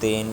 3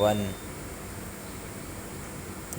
1۔